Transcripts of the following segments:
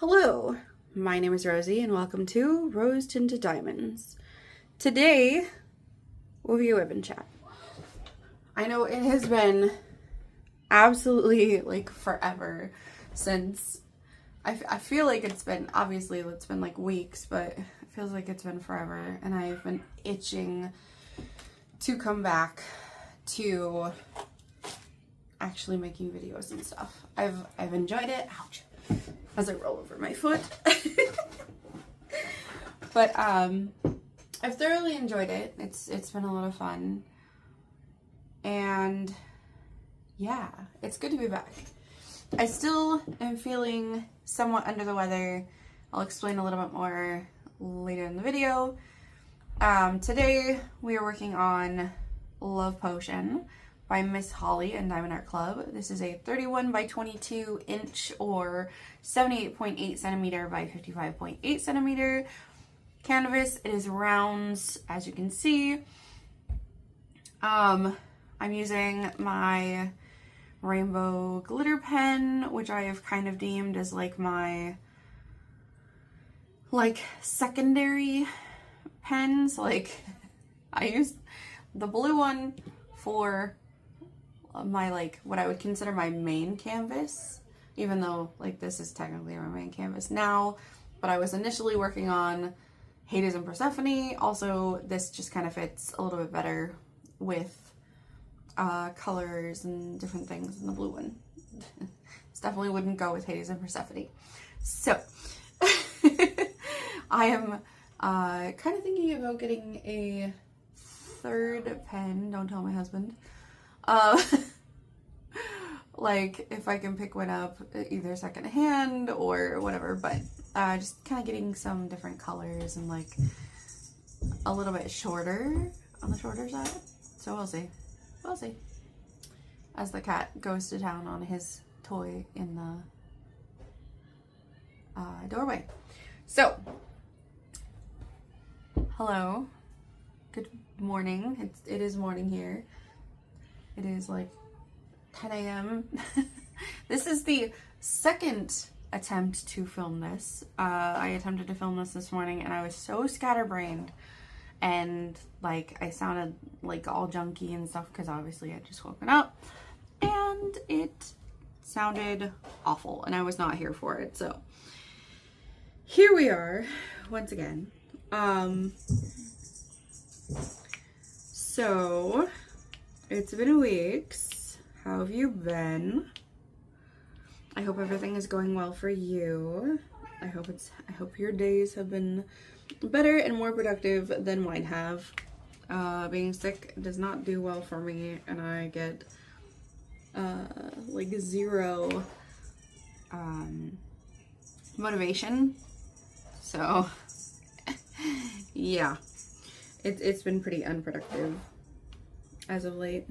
Hello, my name is Rosie and welcome to Rose Tinted Diamonds. Today, we'll be a ribbon chat. I know it has been absolutely like forever since, I feel like it's been, obviously it's been like weeks, but it feels like it's been forever and I've been itching to come back to actually making videos and stuff. I've enjoyed it. Ouch. As I roll over my foot. But I've thoroughly enjoyed it. It's been a lot of fun. And yeah, it's good to be back. I still am feeling somewhat under the weather. I'll explain a little bit more later in the video. Today we are working on Love Potion by Miss Holly and Diamond Art Club. This is a 31 by 22 inch or 78.8 centimeter by 55.8 centimeter canvas. It is rounds, as you can see. I'm using my rainbow glitter pen, which I have kind of deemed as like my secondary pens. Like I use the blue one for my what I would consider my main canvas, even though this is technically my main canvas now, but I was initially working on Hades and Persephone. Also, this just kind of fits a little bit better with colors and different things than the blue one. This definitely wouldn't go with Hades and Persephone. So I am kind of thinking about getting a third pen. Don't tell my husband. If I can pick one up either secondhand or whatever, but just kind of getting some different colors and a little bit shorter on the shorter side. So we'll see. We'll see. As the cat goes to town on his toy in the doorway. So, hello. Good morning. It is morning here. It is 10 a.m. This is the second attempt to film this. I attempted to film this morning and I was so scatterbrained and I sounded all junky and stuff because obviously I had just woken up and it sounded awful and I was not here for it. So here we are once again. So it's been weeks. How have you been? I hope everything is going well for you. I hope your days have been better and more productive than mine have. Being sick does not do well for me and I get zero motivation. So yeah, it's been pretty unproductive as of late.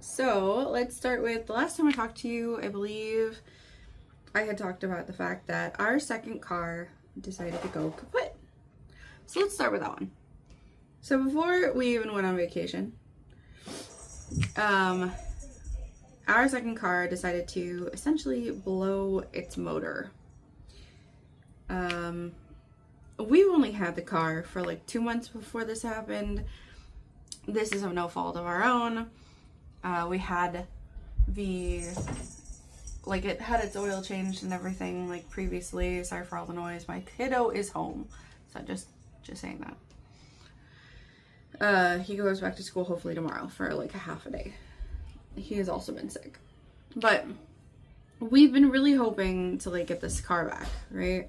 So let's start with the last time I talked to you. I believe I had talked about the fact that our second car decided to go kaput. So let's start with that one. So before we even went on vacation, our second car decided to essentially blow its motor. We've only had the car for 2 months before this happened. This is of no fault of our own. We had it had its oil changed and everything previously. Sorry for all the noise. My kiddo is home. So just saying that. He goes back to school hopefully tomorrow for a half a day. He has also been sick. But we've been really hoping to get this car back, right?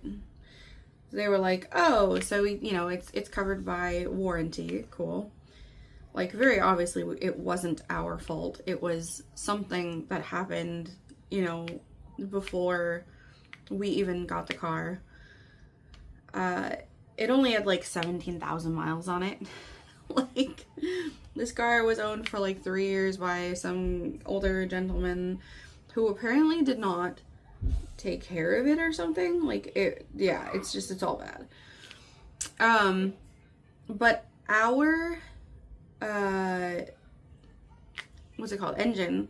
They were oh, so it's covered by warranty. Cool. Very obviously it wasn't our fault. It was something that happened, before we even got the car. It only had 17,000 miles on it. This car was owned for 3 years by some older gentleman who apparently did not take care of it or something. It's all bad. But our what's it called, engine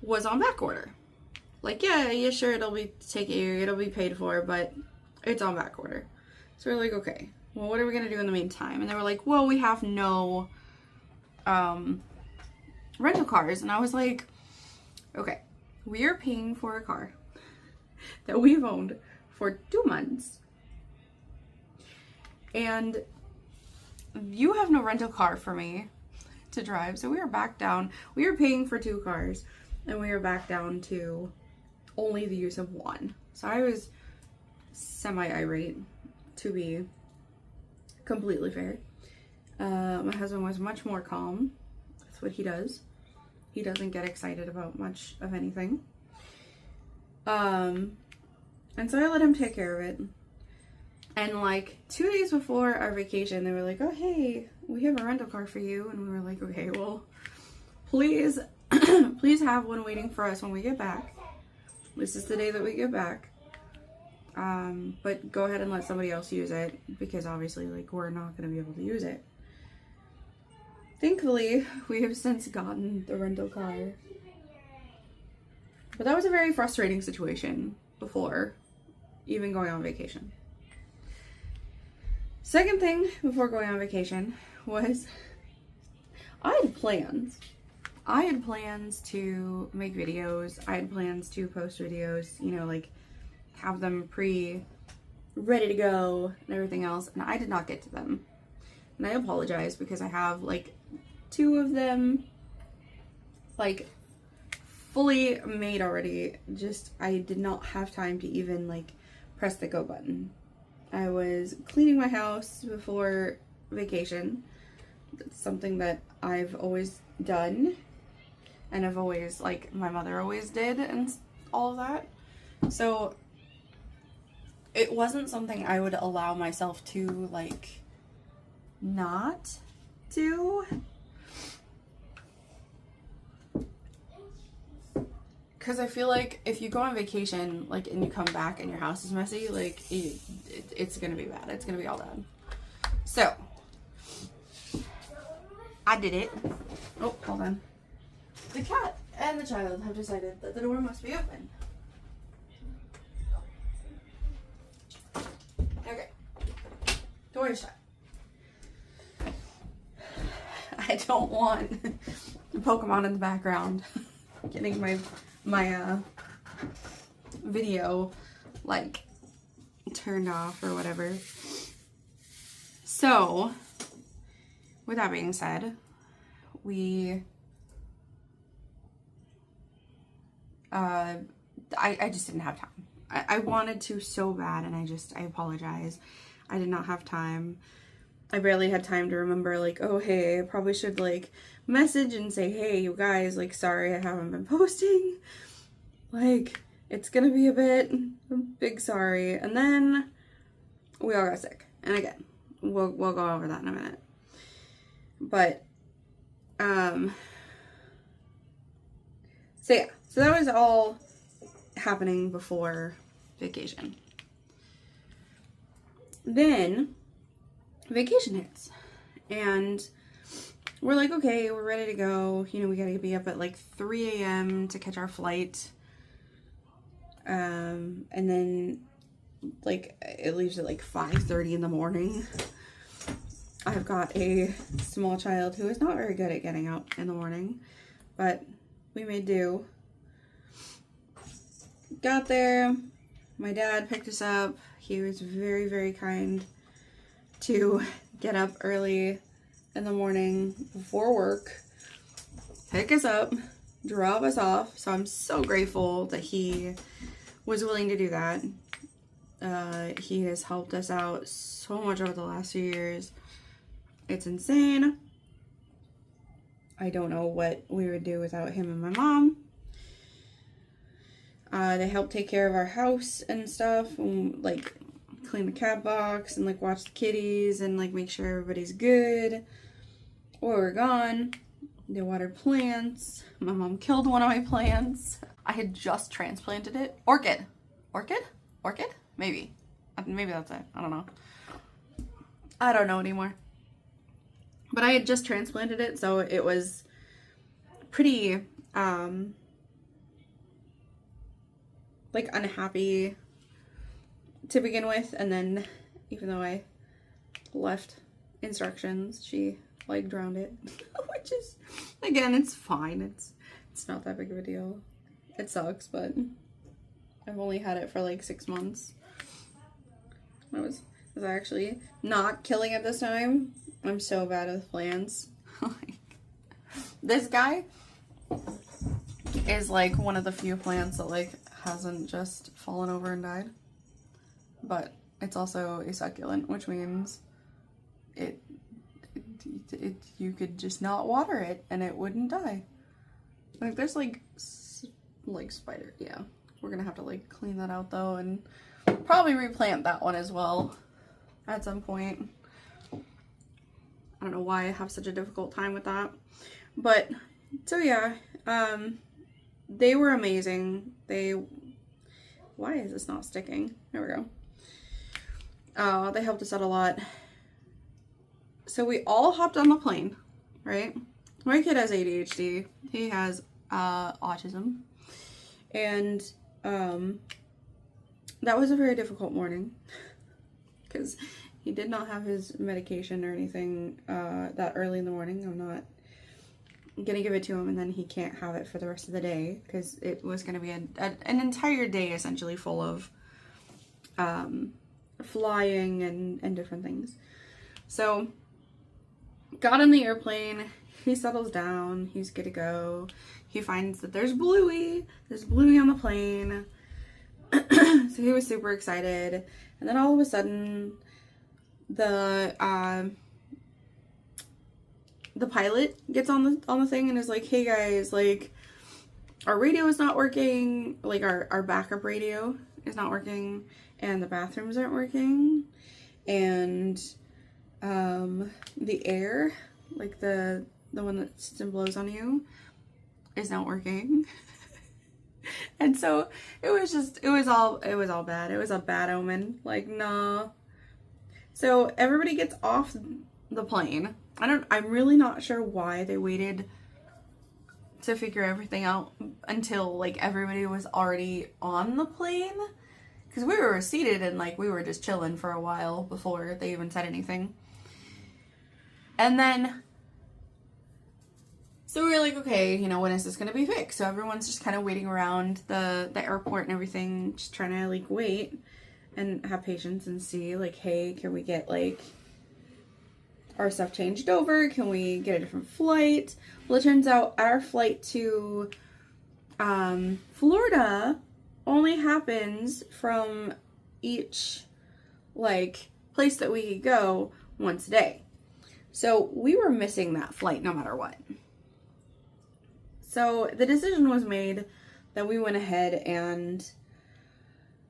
was on back order. like, yeah, sure, it'll be paid for, but it's on back order. So we're like, okay, well, what are we gonna do in the meantime? And they were like, well, we have no rental cars. And I was like, okay, we are paying for a car that we've owned for 2 months, and you have no rental car for me to drive. So we are back down. We are paying for 2 cars, and we are back down to only the use of 1. So I was semi-irate, to be completely fair. My husband was much more calm. That's what he does. He doesn't get excited about much of anything. And so I let him take care of it. And like 2 days before our vacation, they were like, oh, hey, we have a rental car for you. And we were like, okay, well, please, please have one waiting for us when we get back. This is the day that we get back. But go ahead and let somebody else use it, because obviously, like, we're not going to be able to use it. Thankfully, we have since gotten the rental car. But that was a very frustrating situation before even going on vacation. Second thing before going on vacation was I had plans. I had plans to make videos. I had plans to post videos, you know, like have them ready to go and everything else. And I did not get to them. And I apologize, because I have like 2 of them like fully made already. Just, I did not have time to even like press the go button. I was cleaning my house before vacation. That's something that I've always done, and I've always, like, my mother always did, and all of that. So it wasn't something I would allow myself to, like, not do. Because I feel like if you go on vacation, like, and you come back and your house is messy, like, it's gonna be bad. It's gonna be all done. So I did it. Oh, hold on. The cat and the child have decided that the door must be open. Okay. Door is shut. I don't want Pokemon in the background getting my video like turned off or whatever. So with that being said, I just didn't have time. I wanted to so bad, and I apologize. I did not have time. I barely had time to remember, like, oh, hey, I probably should, like, message and say, hey, you guys, like, sorry I haven't been posting. Like, it's gonna be a big sorry. And then we all got sick. And again, we'll go over that in a minute. But, so yeah, so that was all happening before vacation. Then vacation hits, and we're like, okay, we're ready to go. You know, we gotta be up at like 3 a.m. to catch our flight. And then like it leaves at like 5:30 in the morning. I've got a small child who is not very good at getting up in the morning, but we made do. Got there, my dad picked us up. He was very, very kind to get up early in the morning before work, pick us up, drop us off. So I'm so grateful that he was willing to do that. He has helped us out so much over the last few years. It's insane. I don't know what we would do without him and my mom. They helped take care of our house and stuff, and like clean the cat box and like watch the kitties and like make sure everybody's good while we're gone. They watered plants. My mom killed one of my plants. I had just transplanted it. Orchid? Maybe that's it. I don't know. I don't know anymore. But I had just transplanted it, so it was pretty like unhappy to begin with, and then even though I left instructions, she like drowned it. Which is, again, it's fine. It's not that big of a deal. It sucks, but I've only had it for like 6 months. I was actually not killing it this time. I'm so bad with plants. Like, this guy is like one of the few plants that like hasn't just fallen over and died. But it's also a succulent, which means you could just not water it and it wouldn't die. Like there's like spider. Yeah, we're gonna have to like clean that out though, and probably replant that one as well at some point. I don't know why I have such a difficult time with that, but so yeah, they were amazing. Why is this not sticking? There we go. They helped us out a lot. So we all hopped on the plane, right? My kid has ADHD. He has autism. And that was a very difficult morning because he did not have his medication or anything that early in the morning. I'm not gonna give it to him and then he can't have it for the rest of the day because it was gonna be an entire day essentially full of flying and different things. So got on the airplane, he settles down, he's good to go. He finds that there's Bluey on the plane. So he was super excited. And then all of a sudden the pilot gets on the thing and is like, hey guys, like our radio is not working, like our backup radio is not working, and the bathrooms aren't working, and the air, like the one that sits and blows on you, is not working. And so it was all bad. It was a bad omen. Like, no. So everybody gets off the plane. I'm really not sure why they waited to figure everything out until like everybody was already on the plane. Because we were seated and like we were just chilling for a while before they even said anything. And then, so we were like, okay, you know, when is this going to be fixed? So everyone's just kind of waiting around the airport and everything, just trying to like wait and have patience and see like, hey, can we get like our stuff changed over? Can we get a different flight? Well, it turns out our flight to Florida only happens from each like place that we could go once a day. So we were missing that flight no matter what. So the decision was made that we went ahead and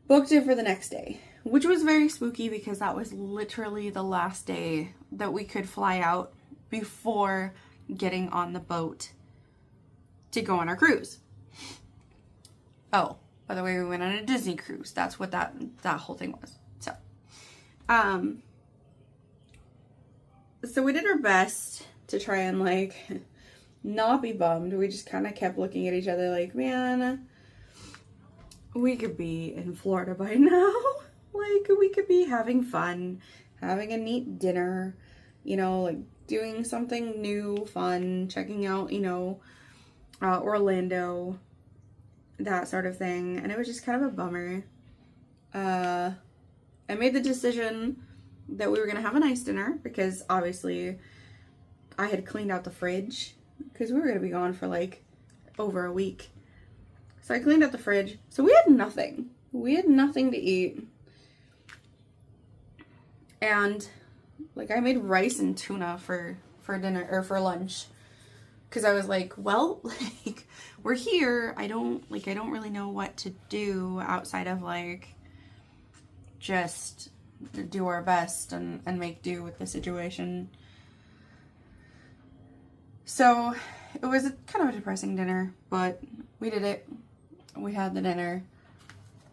booked it for the next day, which was very spooky because that was literally the last day that we could fly out before getting on the boat to go on our cruise. Oh, by the way, we went on a Disney cruise. That's what that whole thing was. So we did our best to try and like not be bummed. We just kind of kept looking at each other like, man, we could be in Florida by now. Like, we could be having fun, having a neat dinner, you know, like doing something new, fun, checking out, you know, Orlando, that sort of thing. And it was just kind of a bummer. I made the decision that we were going to have a nice dinner because obviously I had cleaned out the fridge because we were going to be gone for like over a week. So I cleaned out the fridge. So we had nothing. We had nothing to eat. And like I made rice and tuna for dinner or for lunch. Cause I was like, well, like we're here. I don't really know what to do outside of like just do our best and make do with the situation. So it was kind of a depressing dinner, but we did it. We had the dinner.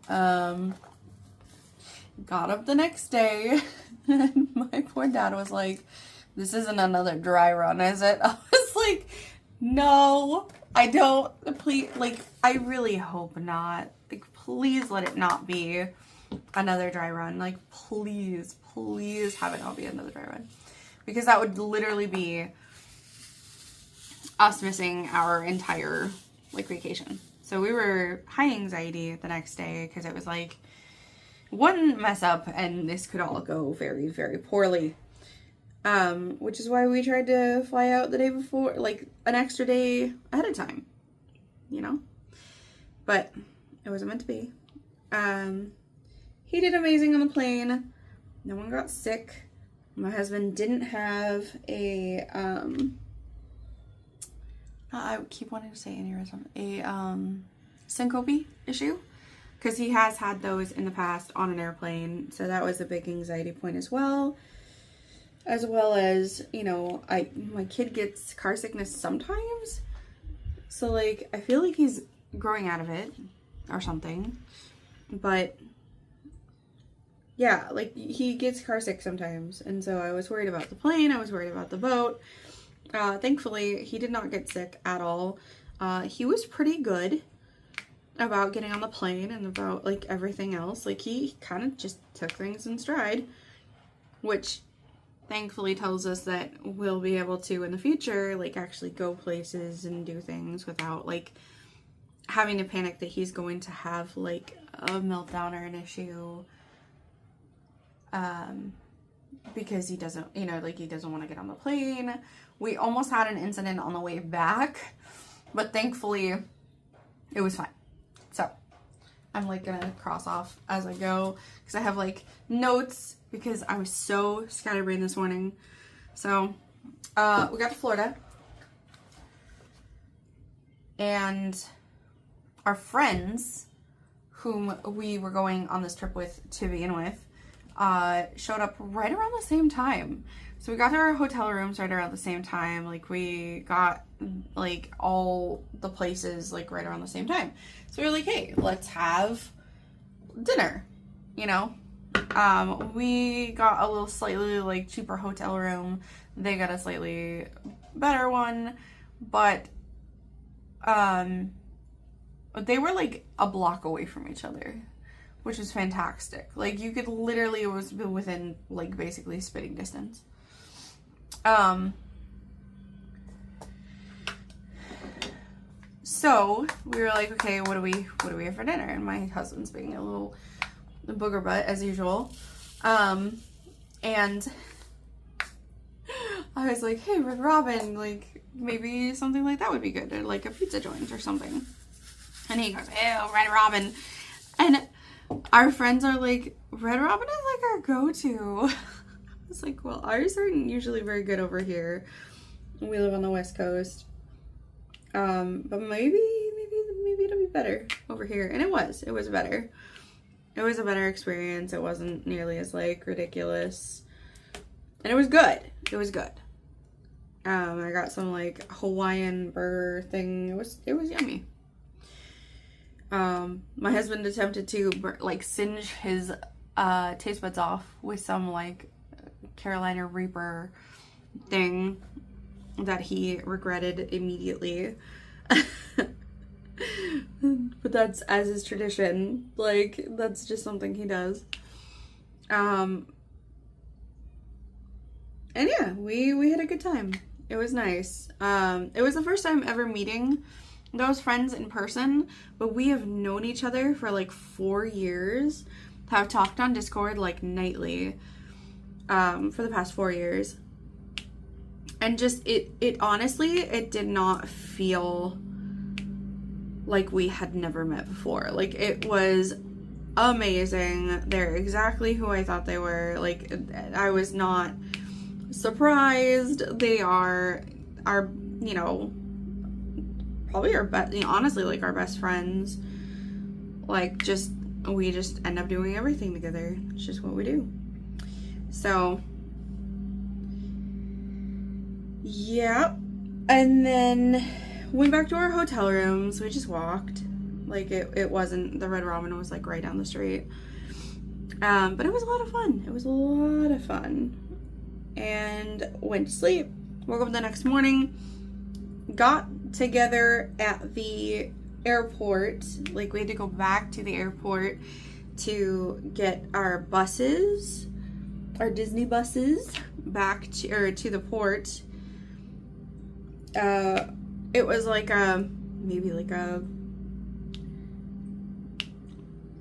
Got up the next day and my poor dad was like, this isn't another dry run, is it? I was like, no, I don't, please, like, I really hope not. Like, please let it not be another dry run. Like, please have it not be another dry run. Because that would literally be us missing our entire, like, vacation. So we were high anxiety the next day because it was like one mess up and this could all go very, very poorly. Which is why we tried to fly out the day before, like an extra day ahead of time, you know? But it wasn't meant to be. He did amazing on the plane. No one got sick. My husband didn't have a, I keep wanting to say aneurysm, a syncope issue, because he has had those in the past on an airplane. So that was a big anxiety point as well. As well as, you know, my kid gets car sickness sometimes. So, like, I feel like he's growing out of it or something. But, yeah, like, he gets car sick sometimes. And so I was worried about the plane. I was worried about the boat. Thankfully, he did not get sick at all. He was pretty good about getting on the plane and about, like, everything else. Like, he kind of just took things in stride, which thankfully tells us that we'll be able to, in the future, like, actually go places and do things without, like, having to panic that he's going to have, like, a meltdown or an issue. Because he doesn't, you know, like, he doesn't want to get on the plane. We almost had an incident on the way back, but thankfully it was fine. So I'm, like, gonna cross off as I go because I have, like, notes because I was so scatterbrained this morning. So we got to Florida, and our friends whom we were going on this trip with to begin with showed up right around the same time. So we got to our hotel rooms right around the same time. Like, we got, like, all the places, like, right around the same time. So we were like, hey, let's have dinner, you know? We got a little slightly, like, cheaper hotel room. They got a slightly better one, but they were, like, a block away from each other, which was fantastic. Like, you could literally, it was within, like, basically spitting distance. So we were like, okay, what do we have for dinner? And my husband's being a little booger butt as usual. And I was like, hey, Red Robin, like, maybe something like that would be good, or like a pizza joint or something. And he goes, ew, Red Robin. And our friends are like, Red Robin is like our go-to. I was like, well, ours aren't usually very good over here. We live on the West Coast. But maybe it'll be better over here. And it was better. It was a better experience. It wasn't nearly as, like, ridiculous. And it was good. It was good. I got some, like, Hawaiian burger thing. It was yummy. My husband attempted to, like, singe his taste buds off with some, like, Carolina Reaper thing that he regretted immediately. But that's, as is tradition, like, that's just something he does. And yeah, we had a good time. It was nice. It was the first time ever meeting those friends in person, but we have known each other for like 4 years, have talked on Discord like nightly, for the past 4 years. And just, it honestly, it did not feel like we had never met before. Like, it was amazing. They're exactly who I thought they were. Like, I was not surprised. They are our, you know, probably our best, you know, honestly, like, our best friends. Like, just, we just end up doing everything together. It's just what we do. So, yeah. And then went back to our hotel rooms. We just walked. Like, it wasn't, the Red Robin was, like, right down the street. But it was a lot of fun. It was a lot of fun. And went to sleep. Woke up the next morning. Got together at the airport. Like, we had to go back to the airport to get our buses, our Disney buses, back to the port. It was like maybe like a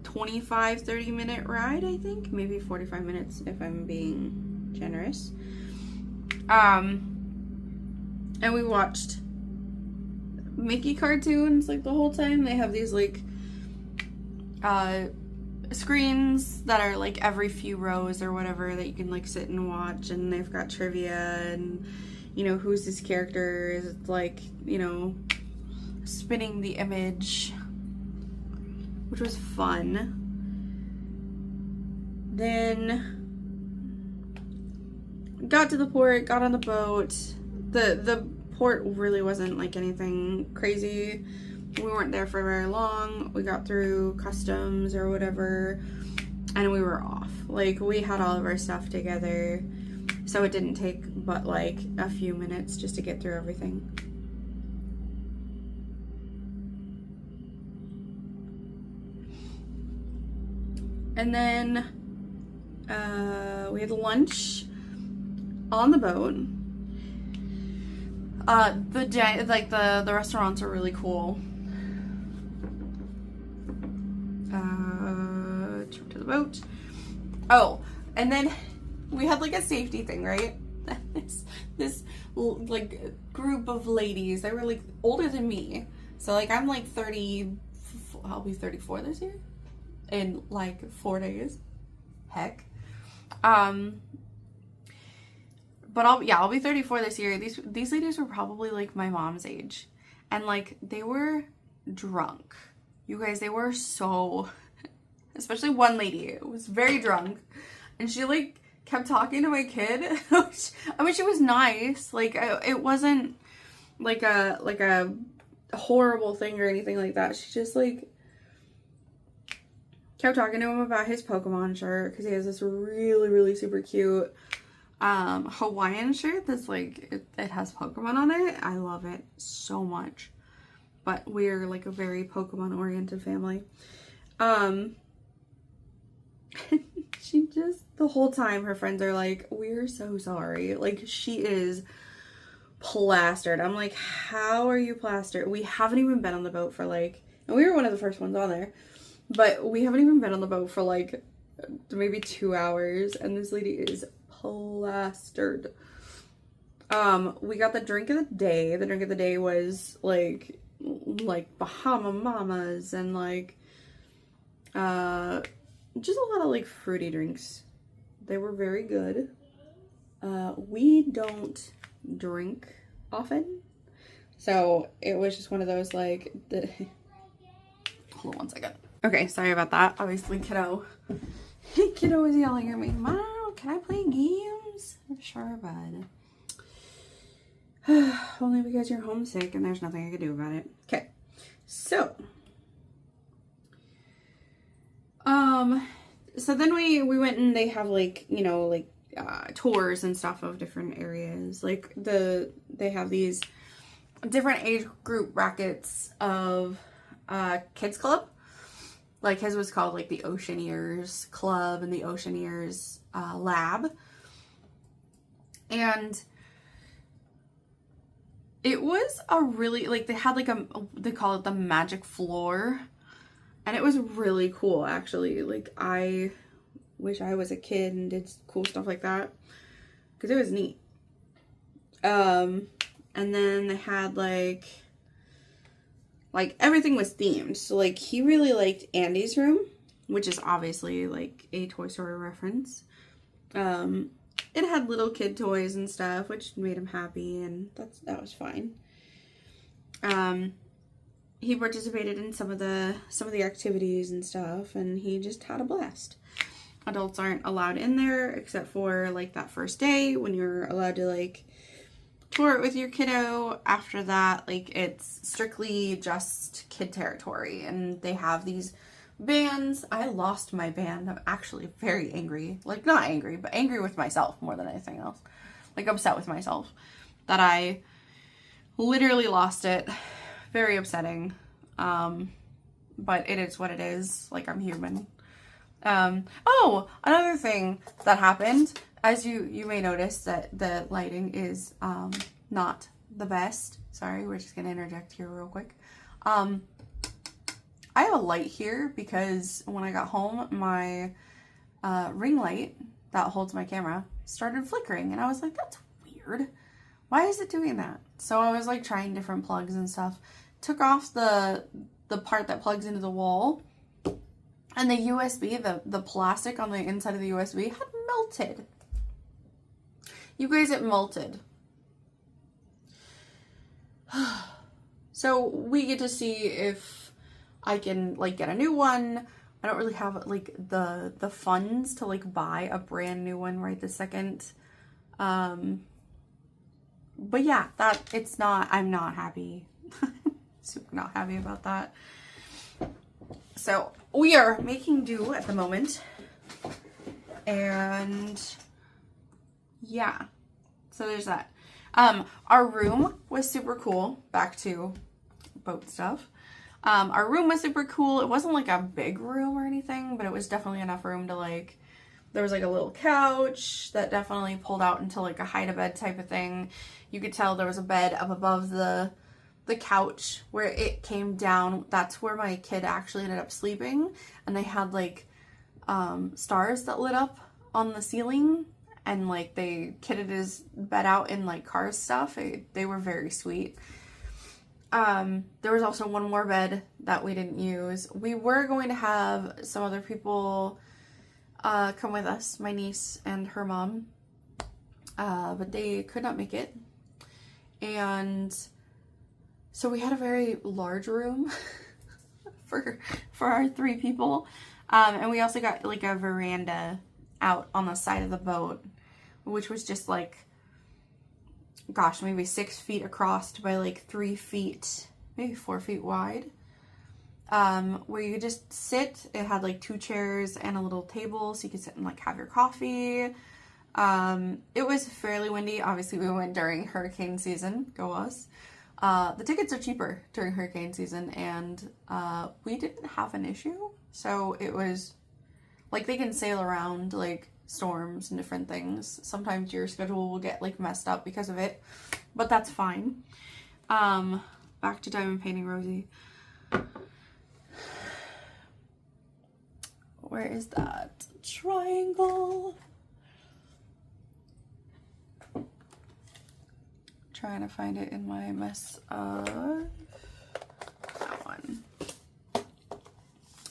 25-30 minute ride, I think. Maybe 45 minutes if I'm being generous. And we watched Mickey cartoons like the whole time. They have these like screens that are like every few rows or whatever that you can like sit and watch, and they've got trivia and, you know, who's this character, is it like, you know, spinning the image, which was fun. Then got to the port, got on the boat. The port really wasn't like anything crazy. We weren't there for very long. We got through customs or whatever, and we were off. Like, we had all of our stuff together, so it didn't take but like a few minutes just to get through everything. And then we had lunch on the boat. The restaurants are really cool. To the boat. Oh, and then we had like a safety thing, right? this like group of ladies. They were like older than me. So like I'm like 30. I'll be 34 this year in like 4 days. Heck. But I'll be 34 this year. These ladies were probably like my mom's age. And like they were drunk. You guys, they were so, especially one lady was very drunk. And she like kept talking to my kid. I mean, she was nice. Like, it wasn't like a horrible thing or anything like that. She just like kept talking to him about his Pokemon shirt, because he has this really, really super cute Hawaiian shirt that's like, it has Pokemon on it. I love it so much. But we're like a very Pokemon oriented family. She just, the whole time her friends are like, we're so sorry. Like, she is plastered. I'm like, how are you plastered? We haven't even been on the boat for like, and we were one of the first ones on there, but we haven't even been on the boat for like maybe 2 hours, and this lady is plastered. We got the drink of the day. The drink of the day was like Bahama Mamas and like just a lot of like fruity drinks. They were very good. We don't drink often, so it was just one of those like hold on one second. Okay, sorry about that. Obviously kiddo was yelling at me, Mom, can I play games? Sure, bud. Only because you're homesick and there's nothing I can do about it. Okay, so then we went, and they have like, you know, like tours and stuff of different areas. Like they have these different age group brackets of kids club. Like his was called like the Oceaneers Club and the Oceaneers Lab. And it was a really, like, they had like they call it the magic floor. And it was really cool, actually. Like, I wish I was a kid and did cool stuff like that, because it was neat. And then they had like everything was themed. So like, he really liked Andy's room, which is obviously like a Toy Story reference. It had little kid toys and stuff, which made him happy, and that was fine. He participated in some of the activities and stuff, and he just had a blast. Adults aren't allowed in there except for like that first day when you're allowed to like tour it with your kiddo. After that, like, it's strictly just kid territory, and they have these bands. I lost my band. I'm actually very angry. Like, not angry, but angry with myself more than anything else. Like, upset with myself that I literally lost it. Very upsetting. But it is what it is. Like, I'm human. Oh, another thing that happened, as you may notice that the lighting is, not the best. Sorry, we're just gonna interject here real quick. I have a light here because when I got home, my, ring light that holds my camera started flickering, and I was like, that's weird. Why is it doing that? So I was like trying different plugs and stuff. Took off the part that plugs into the wall, and the USB, the plastic on the inside of the USB had melted. You guys, it melted. So we get to see if I can like get a new one. I don't really have like the funds to like buy a brand new one right this second. But yeah, I'm not happy. Super not happy about that. So we are making do at the moment. And yeah, so there's that. Our room was super cool. Back to boat stuff. Our room was super cool. It wasn't like a big room or anything, but it was definitely enough room to like, there was like a little couch that definitely pulled out into like a hide-a-bed type of thing. You could tell there was a bed up above the couch where it came down. That's where my kid actually ended up sleeping. And they had like stars that lit up on the ceiling, and like they kitted his bed out in like Cars stuff. They were very sweet. There was also one more bed that we didn't use. We were going to have some other people come with us, my niece and her mom, but they could not make it. And so we had a very large room for our 3 people. And we also got like a veranda out on the side of the boat, which was just like, gosh, maybe 6 feet across by like 3 feet, maybe 4 feet wide. Where you could just sit. It had like 2 chairs and a little table, so you could sit and like have your coffee. It was fairly windy. Obviously we went during hurricane season. Go us. The tickets are cheaper during hurricane season, and we didn't have an issue. So it was like, they can sail around like storms and different things. Sometimes your schedule will get like messed up because of it, but that's fine. Back to diamond painting Rosie. Where is that triangle? Trying to find it in my mess of that one.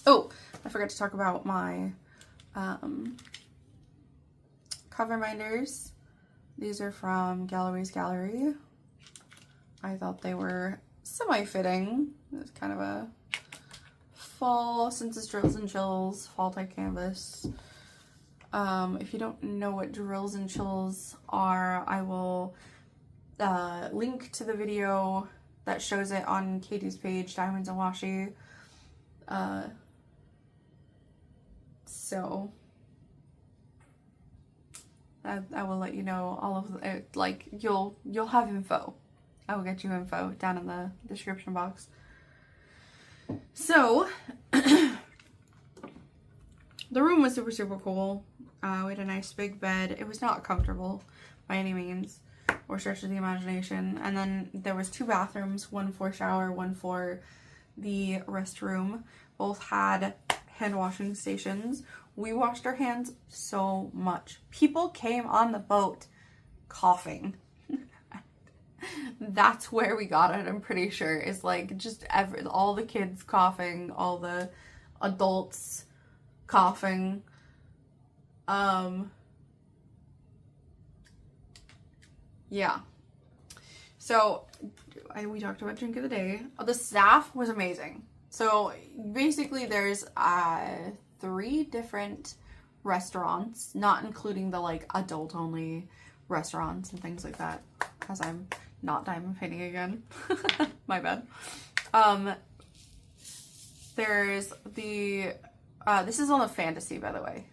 Oh, I forgot to talk about my cover minders. These are from Galloways Gallery. I thought they were semi-fitting. It's kind of a fall, since it's Drills and Chills, fall type canvas. If you don't know what Drills and Chills are, I will link to the video that shows it on Katie's page, Diamonds and Washi. So I will let you know all of it. Like, you'll have info. I will get you info down in the description box. So the room was super, super cool. We had a nice big bed. It was not comfortable by any means or stretch of the imagination. And then there was 2 bathrooms, one for shower, one for the restroom. Both had hand washing stations. We washed our hands so much. People came on the boat coughing. That's where we got it, I'm pretty sure. Is like just all the kids coughing, all the adults coughing. Yeah. So we talked about drink of the day. The staff was amazing. So basically there's 3 different restaurants, not including the like adult only restaurants and things like that, because I'm not diamond painting again. My bad. There's the this is on the fantasy, by the way.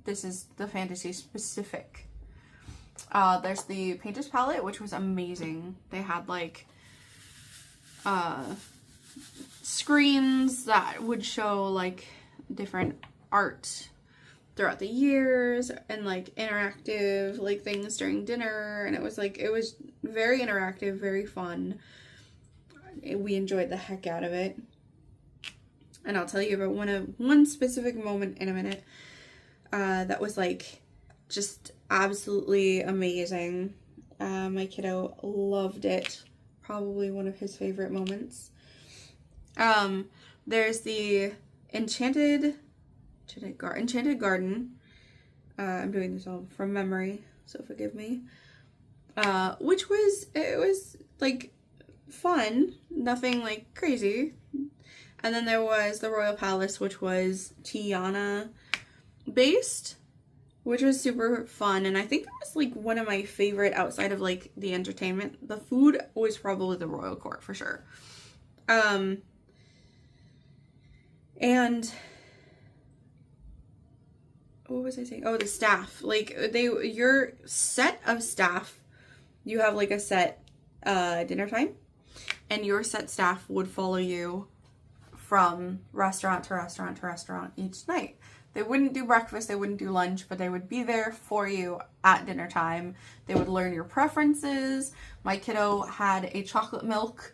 This is the fantasy specific. There's the painter's palette, which was amazing. They had like screens that would show like different art throughout the years and like interactive like things during dinner, and it was very interactive, very fun. We enjoyed the heck out of it. And I'll tell you about one specific moment in a minute that was like just absolutely amazing. My kiddo loved it. Probably one of his favorite moments. There's the Enchanted Garden. I'm doing this all from memory, so forgive me. Which was like fun, nothing like crazy. And then there was the Royal Palace, which was Tiana based, which was super fun. And I think that was like one of my favorite outside of like the entertainment. The food was probably the Royal Court for sure. And what was I saying? Oh, the staff. Like your set of staff, you have like a set dinner time, and your set staff would follow you from restaurant to restaurant to restaurant each night. They wouldn't do breakfast, they wouldn't do lunch, but they would be there for you at dinner time. They would learn your preferences. My kiddo had a chocolate milk,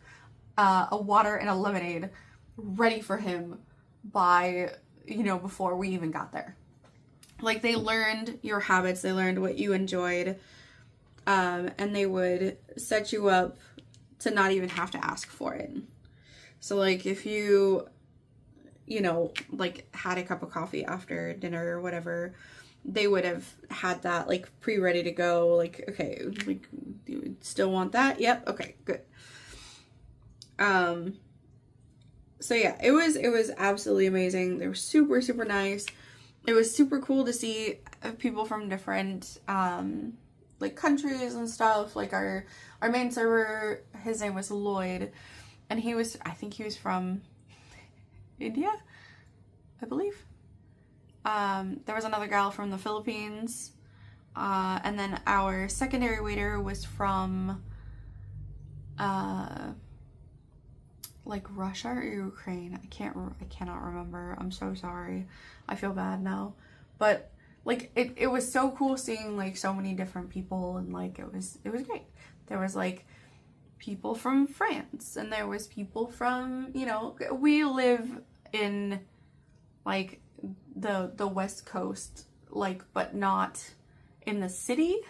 a water, and a lemonade ready for him by, before we even got there. Like, they learned your habits, they learned what you enjoyed, and they would set you up to not even have to ask for it. So, like, if you, like, had a cup of coffee after dinner or whatever, they would have had that, like, pre-ready to go. Like, okay, like, you still want that? Yep. Okay, good. So, yeah, it was absolutely amazing. They were super, super nice. It was super cool to see people from different, like, countries and stuff. Like, our main server, his name was Lloyd. And I think he was from India, I believe. There was another gal from the Philippines. And then our secondary waiter was from, like Russia or Ukraine. I cannot remember. I'm so sorry. I feel bad now. But like it was so cool seeing like so many different people, and like it was great. There was like people from France, and there was people from, we live in like the West Coast, like, but not in the city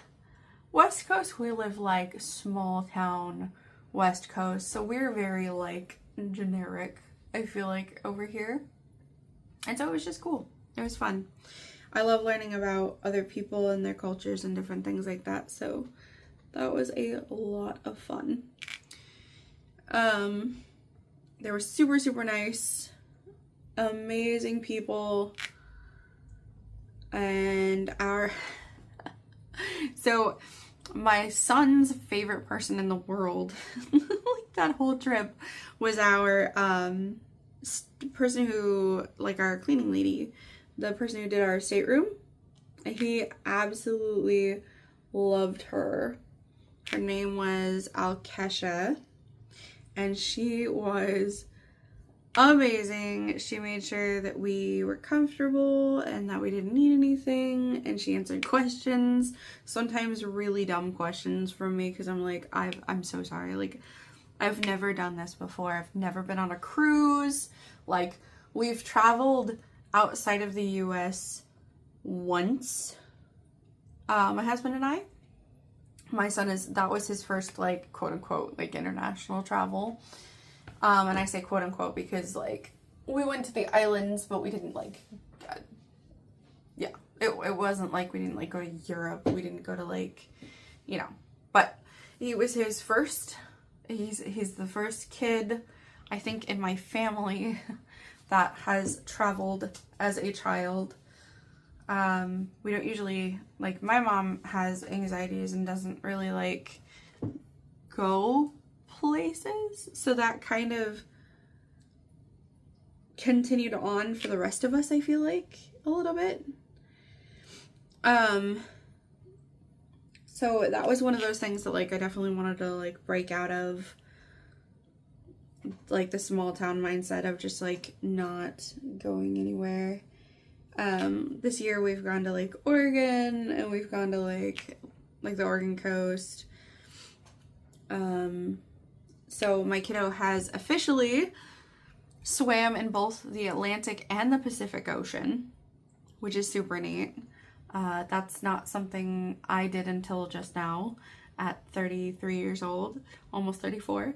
West Coast. We live like small town West Coast, so we're very like generic, I feel like, over here. And so it was just cool. It was fun. I love learning about other people and their cultures and different things like that, so that was a lot of fun. They were super, super nice, amazing people, and so my son's favorite person in the world, like that whole trip, was our person who, like, our cleaning lady, the person who did our stateroom. He absolutely loved her. Her name was Alkesha, and she was amazing. She made sure that we were comfortable and that we didn't need anything, and she answered questions, sometimes really dumb questions from me, because I'm like, I'm so sorry, like, I've never done this before. I've never been on a cruise. Like, we've traveled outside of the US once, my husband and I. My son that was his first, like, quote unquote, like, international travel. And I say quote unquote because, like, we went to the islands, but we didn't, like, it wasn't like we didn't, like, go to Europe. We didn't go to, like, but he was his first, he's the first kid, I think, in my family that has traveled as a child. We don't usually, like, my mom has anxieties and doesn't really, like, go places, so that kind of continued on for the rest of us, I feel like, a little bit. So that was one of those things that, like, I definitely wanted to, like, break out of, like the small town mindset of just like not going anywhere. This year we've gone to like Oregon, and we've gone to like the Oregon coast. So my kiddo has officially swam in both the Atlantic and the Pacific Ocean, which is super neat. That's not something I did until just now at 33 years old, almost 34.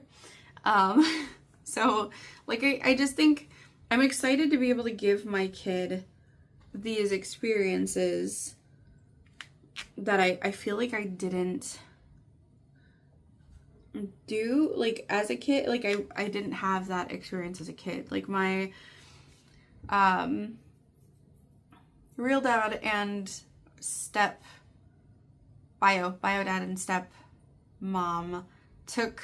So like I just think I'm excited to be able to give my kid these experiences that I feel like I didn't do like as a kid. Like I didn't have that experience as a kid. Like my real dad and bio dad and step mom took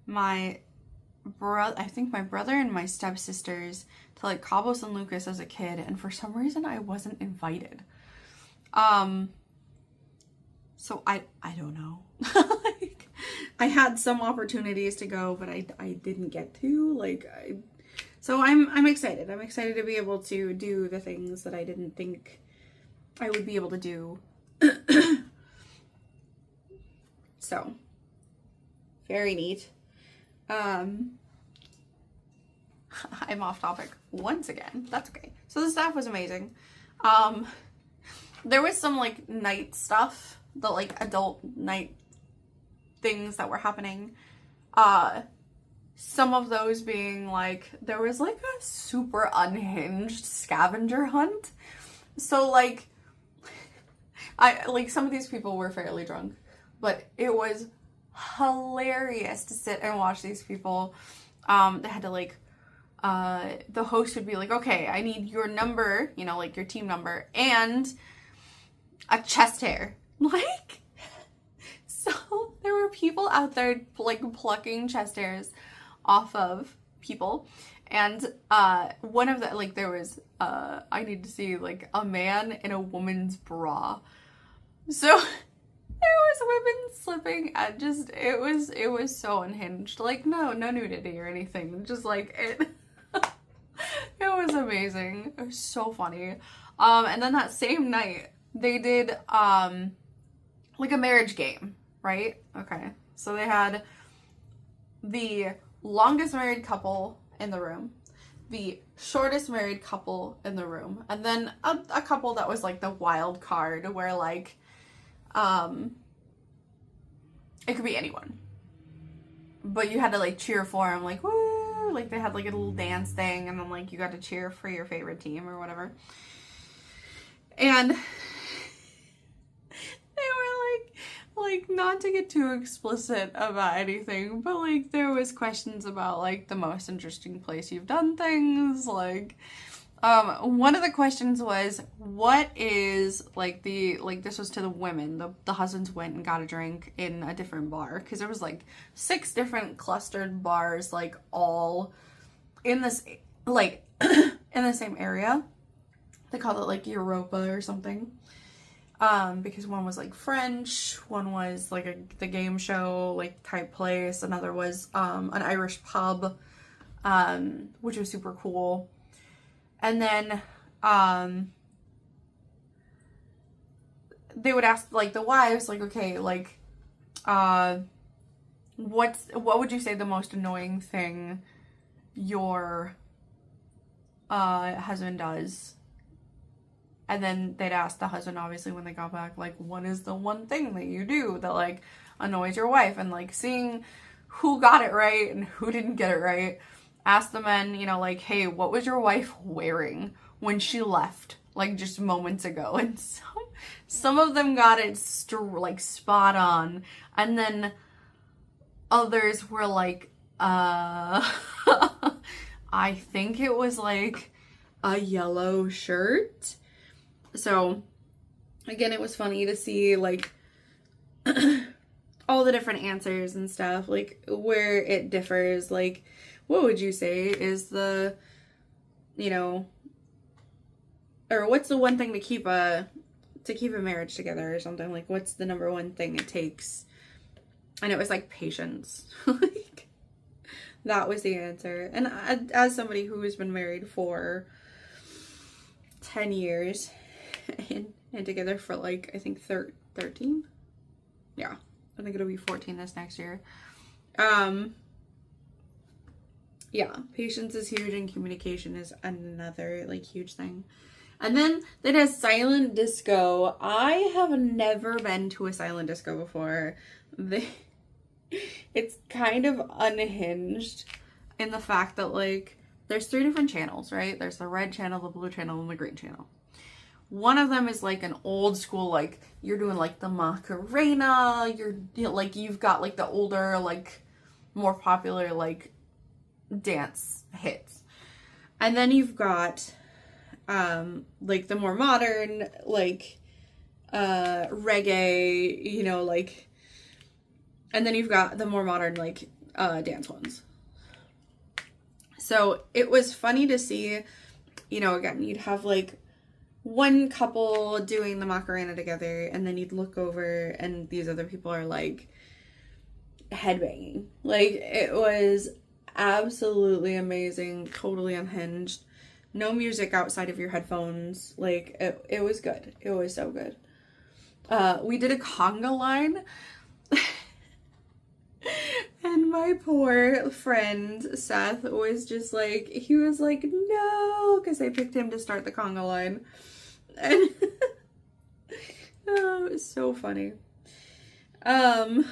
my brother and my stepsisters to like Cabo San Lucas as a kid, and for some reason I wasn't invited. So I don't know. Like, I had some opportunities to go, but I didn't get to. So I'm excited. I'm excited to be able to do the things that I didn't think I would be able to do. So very neat. I'm off topic once again. That's okay. So the staff was amazing. There was some like night stuff, the like adult night things that were happening. Some of those being like, there was like a super unhinged scavenger hunt. So like, some of these people were fairly drunk, but it was hilarious to sit and watch these people. They had to like, the host would be like, okay, I need your number, you know, like your team number and a chest hair. Like, so there were people out there like plucking chest hairs off of people. And one of the, like, there was, I need to see like a man in a woman's bra. So there was women slipping and just, it was so unhinged. Like, no nudity or anything. Just like it was amazing. It was so funny. And then that same night they did like a marriage game, right? Okay. So they had the longest married couple in the room, the shortest married couple in the room, and then a couple that was like the wild card where like it could be anyone, but you had to like cheer for them, like woo, like they had like a little dance thing, and then like you got to cheer for your favorite team or whatever. And they were like not to get too explicit about anything, but like there was questions about like the most interesting place you've done things. Like one of the questions was, what is like this was to the women, the husbands went and got a drink in a different bar, because there was like 6 different clustered bars, like all in this like in the same area. They called it like Europa or something. Because one was like French, one was like the game show like type place, another was an Irish pub, which was super cool. And then they would ask like the wives, like, okay, like what would you say the most annoying thing your husband does? And then they'd ask the husband, obviously, when they got back, like, what is the one thing that you do that, like, annoys your wife? And, like, seeing who got it right and who didn't get it right. Ask the men, you know, like, hey, what was your wife wearing when she left, like, just moments ago? And some of them got it, like, spot on. And then others were like, I think it was, like, a yellow shirt. So, again, it was funny to see, like, all the different answers and stuff, like, where it differs. Like, what would you say is the, you know, or what's the one thing to keep a marriage together or something? Like, what's the number one thing it takes? And it was, like, patience. Like, That was the answer. And as somebody who has been married for 10 years and together for like, I think 13? Yeah, I think it'll be 14 this next year. Yeah, patience is huge and communication is another like huge thing. And then there's silent disco. I have never been to a silent disco before. It's kind of unhinged in the fact that like there's 3 different channels, right? There's the red channel, the blue channel, and the green channel. One of them is like an old school, like you're doing like the Macarena, like you've got like the older, like more popular like dance hits. And then you've got like the more modern, like reggae, you know, like, and then you've got the more modern like dance ones. So it was funny to see, you know, again, you'd have like one couple doing the Macarena together, and then you'd look over and these other people are like headbanging. Like, it was absolutely amazing, totally unhinged. No music outside of your headphones. Like, it was good. It was so good. We did a conga line. And my poor friend Seth was just like, he was like, no, because I picked him to start the conga line. And oh, it was so funny. So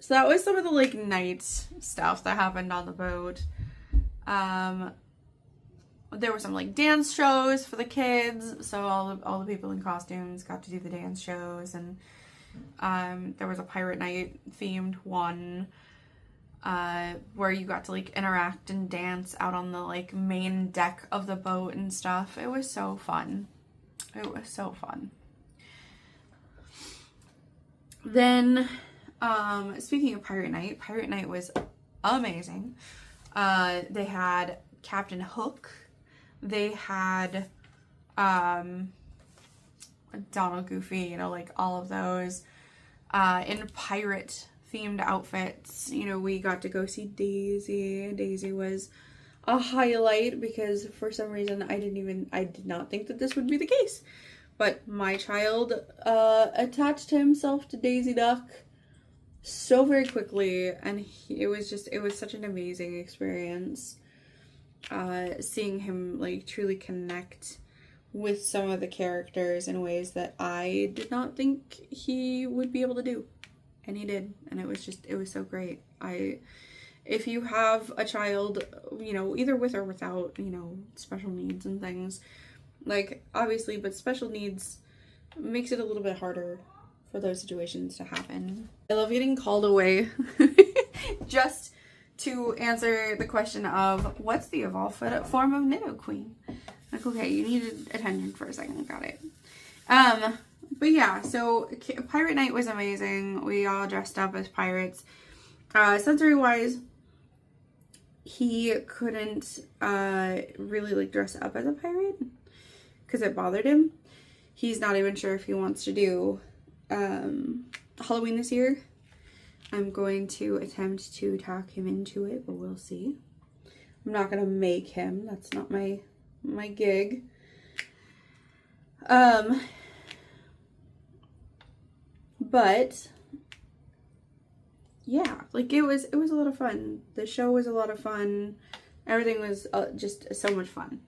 that was some of the like night stuff that happened on the boat. There were some like dance shows for the kids, so all the people in costumes got to do the dance shows, and there was a pirate night themed one where you got to like interact and dance out on the like main deck of the boat and stuff. It was so fun. It was so fun. Then speaking of pirate night was amazing. They had Captain Hook. They had Donald, Goofy, you know, like all of those in pirate themed outfits. You know, we got to go see Daisy. Daisy was a highlight because for some reason I did not think that this would be the case. But my child attached himself to Daisy Duck so very quickly, and it was such an amazing experience. Seeing him like truly connect with some of the characters in ways that I did not think he would be able to do, and he did, and it was so great. If you have a child, you know, either with or without, you know, special needs and things, like obviously, but special needs makes it a little bit harder for those situations to happen. I love getting called away just to answer the question of what's the evolved form of Nidoqueen. Like, okay, you needed attention for a second. Got it. But yeah, so Pirate Night was amazing. We all dressed up as pirates. Sensory wise, he couldn't really like dress up as a pirate because it bothered him. He's not even sure if he wants to do Halloween this year. I'm going to attempt to talk him into it, but we'll see. I'm not going to make him. That's not my gig. But yeah, like it was a lot of fun. The show was a lot of fun. Everything was just so much fun.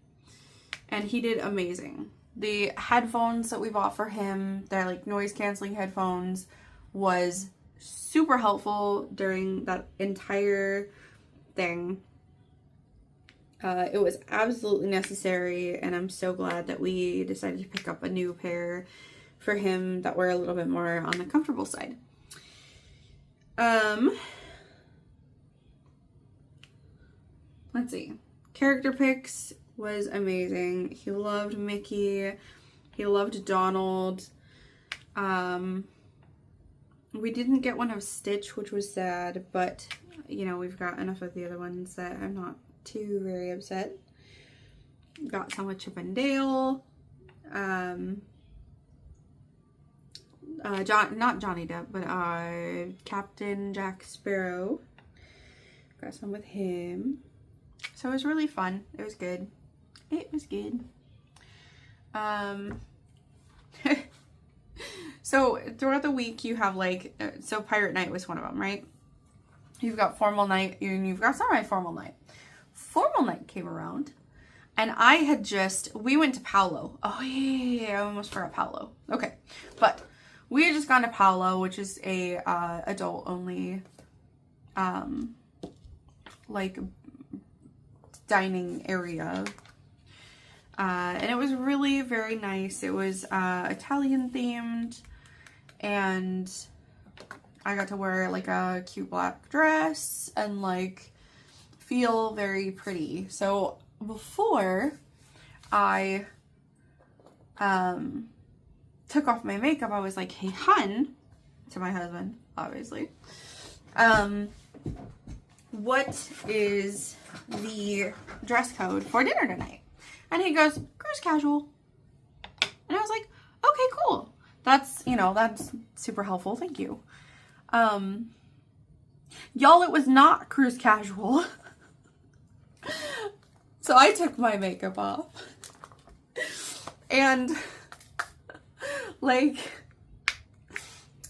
And he did amazing. The headphones that we bought for him, they're like noise canceling headphones, was super helpful during that entire thing. It was absolutely necessary, and I'm so glad that we decided to pick up a new pair for him that were a little bit more on the comfortable side. Let's see. Character picks was amazing. He loved Mickey. He loved Donald. We didn't get one of Stitch, which was sad, but, you know, we've got enough of the other ones that I'm not too very upset. Got some with Chip and Dale. Not Johnny Depp, but Captain Jack Sparrow. Got some with him. So it was really fun. It was good. It was good. So throughout the week you have like, so pirate night was one of them, right? You've got formal night and you've got semi-formal night. Formal night came around and I had we went to Paolo. Oh yeah, I almost forgot Paolo. Okay. But we had just gone to Paolo, which is a adult only like dining area. And it was really very nice. It was Italian themed, and I got to wear like a cute black dress and like feel very pretty. So before I took off my makeup, I was like, hey hun, to my husband, obviously, what is the dress code for dinner tonight? And he goes, cruise casual. And I was like, okay, cool. That's, you know, that's super helpful. Thank you. Y'all, it was not cruise casual. So I took my makeup off. And like,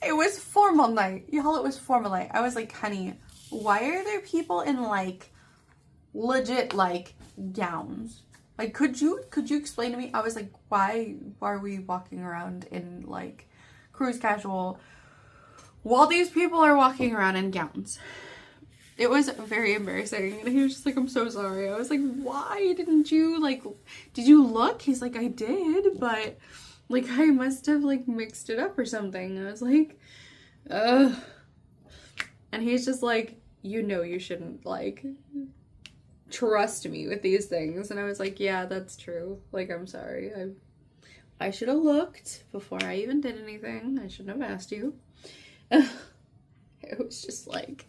it was formal night. Y'all, it was formal night. I was like, honey, why are there people in like legit like gowns? Like, could you explain to me? I was like, why are we walking around in like cruise casual while these people are walking around in gowns? It was very embarrassing. And he was just like, I'm so sorry. I was like, why didn't you like, did you look? He's like, I did, but like I must have like mixed it up or something. I was like, ugh. And he's just like, you know, you shouldn't like trust me with these things. And I was like, yeah, that's true. Like, I'm sorry. I should have looked before I even did anything. I shouldn't have asked you. It was just like,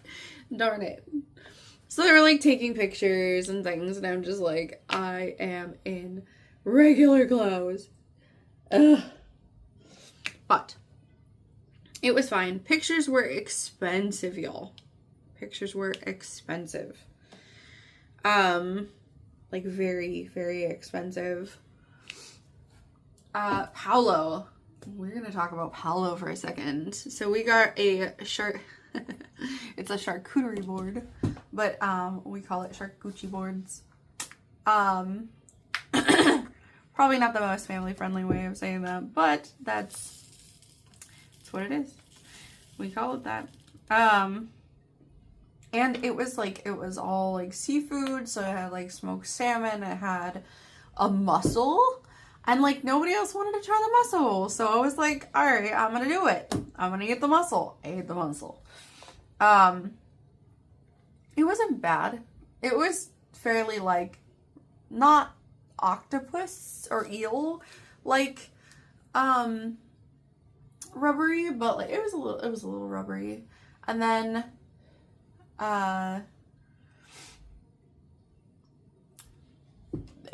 darn it. So they were like taking pictures and things, and I'm just like, I am in regular clothes. Ugh. But it was fine. Pictures were expensive, y'all. Pictures were expensive. Like very, very expensive. Paolo. We're gonna talk about Paolo for a second. So we got a it's a charcuterie board, but we call it charcuterie boards. Probably not the most family friendly way of saying that, but that's what it is. We call it that. And it was like, it was all like seafood. So it had like smoked salmon. It had a mussel. And like nobody else wanted to try the mussel. So I was like, all right, I'm going to do it. I'm going to eat the mussel. I ate the mussel. It wasn't bad. It was fairly like not octopus or eel like rubbery, but like it was a little rubbery. And then